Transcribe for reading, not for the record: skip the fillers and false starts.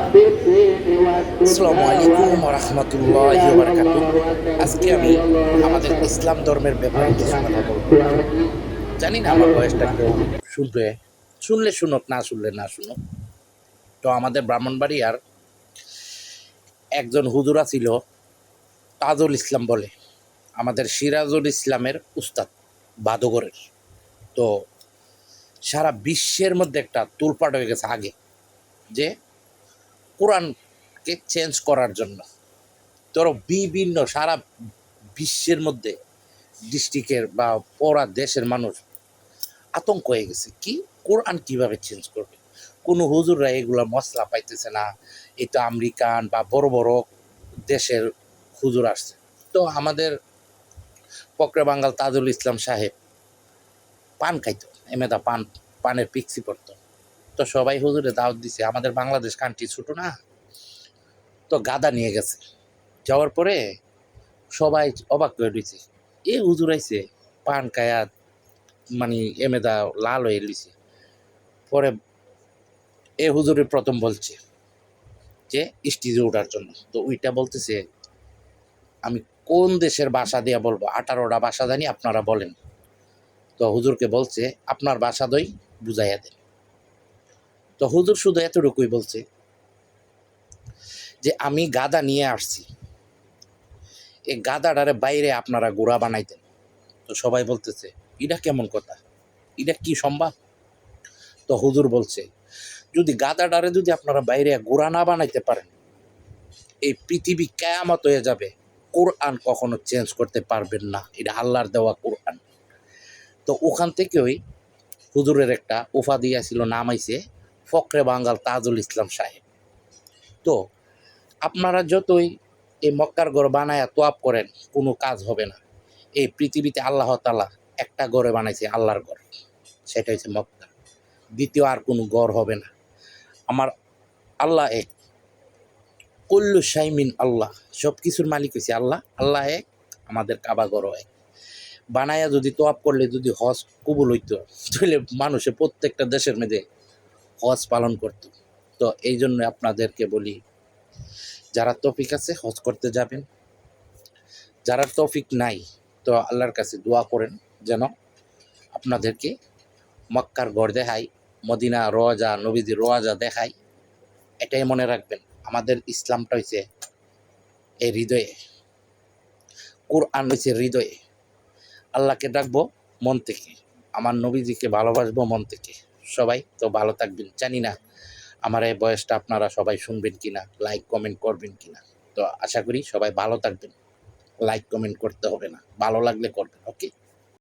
আসসালামু আলাইকুম রহমতুল্লাহি ওয়া বারাকাতুহু। আজকে আমি আমাদের ইসলাম ধর্মের ব্যাপারে কিছু কথা বলবো। জানি না আমার বয়সটা কেউ শুনলে শুনুক, না শুনলে না শুনুক। তো আমাদের ব্রাহ্মণবাড়িয়ার একজন হুজুরা ছিল, তাজুল ইসলাম বলে, আমাদের সিরাজুল ইসলামের উস্তাদ, বাদগরের। তো সারা বিশ্বের মধ্যে একটা তোলপাড় হয়ে গেছে আগে, যে কোরআনকে চেঞ্জ করার জন্য। ধরো বিভিন্ন সারা বিশ্বের মধ্যে ডিস্ট্রিক্টের বা পুরা দেশের মানুষ আতঙ্ক হয়ে গেছে, কি কোরআন কিভাবে চেঞ্জ করবে। কোনো হুজুররা এগুলো মশলা পাইতেছে না। এটা আমেরিকান বা বড় বড় দেশের হুজুর আসছে। তো আমাদের ফকরে বাঙ্গাল তাজুল ইসলাম সাহেব পান খাইতো, এমেদা পানের পিক্সি পড়তো। তো সবাই হুজুরে দাওয়াত দিছে, আমাদের বাংলাদেশ কান্ট্রি ছোট না। তো গাদা নিয়ে গেছে, যাওয়ার পরে সবাই অবাক হয়ে রয়েছে, এ হুজুর আইছে পান খায়া মানে এমেদা লাল হয়ে লিছে। পরে এ হুজুরের প্রথম বলছে যে স্টেজে ওঠার জন্য। তো ওইটা বলতেছে, আমি কোন দেশের ভাষা দিয়ে বলবো, 18টা ভাষা জানি, আপনারা বলেন। তো হুজুরকে বলছে, আপনার ভাষা দই বুঝাইয়া দেন। তো হুজুর শুধু এতটুকুই বলছে যে আমি গাদা নিয়ে আসছি, এই গাদাটারে বাইরে আপনারা গোড়া বানাইতেন। তো সবাই বলতেছে, এটা কেমন কথা, এটা কি সম্ভব? তো হুজুর বলছে, যদি গাদাটারে যদি আপনারা বাইরে গোড়া না বানাইতে পারেন, এই পৃথিবী কিয়ামত হয়ে যাবে, কোরআন কখনো চেঞ্জ করতে পারবেন না, এটা আল্লাহর দেওয়া কোরআন। তো ওখান থেকে ওই হুজুরের একটা উপাধি ছিল, নাম আইছে ফকরে বাঙ্গাল তাজুল ইসলাম সাহেব। তো আপনারা যতই এই মক্কার ঘর বানায়া তোয়াব করেন, কোনো কাজ হবে না। এই পৃথিবীতে আল্লাহ তাআলা একটা ঘরে বানাইছে, আল্লাহর ঘর, সেটা হচ্ছে মক্কা। দ্বিতীয় আর কোনো ঘর হবে না। আমার আল্লাহ এক, কুল্লু শাইমিন আল্লাহ, সব কিছুর মালিক হয়েছে আল্লাহ। আল্লাহ এক, আমাদের কাবা ঘরও এক। বানায়া যদি তোয়াব করলে যদি হজ কবুল হইতো, তাহলে মানুষে প্রত্যেকটা দেশের মধ্যে হজ পালন করত। তো এই জন্য আপনাদেরকে বলি, যারা তৌফিক আছে হজ করতে যাবেন, যারা তৌফিক নাই তো আল্লাহর কাছে দোয়া করেন যেন আপনাদেরকে মক্কার ঘর দেখাই, মদিনা রওজা, নবীজির রওজা দেখাই। এটাই মনে রাখবেন, আমাদের ইসলামটা হয়েছে এই হৃদয়ে, কোরআন হয়েছে হৃদয়ে। আল্লাহকে ডাকবো মন থেকে, আমার নবীজিকে ভালোবাসবো মন থেকে। সবাই তো ভালো থাকবেন। জানি না আমার এই বয়সটা আপনারা সবাই শুনবেন কিনা, লাইক কমেন্ট করবেন কিনা। তো আশা করি সবাই ভালো থাকবেন। লাইক কমেন্ট করতে হবে না, ভালো লাগলে করবেন। ওকে।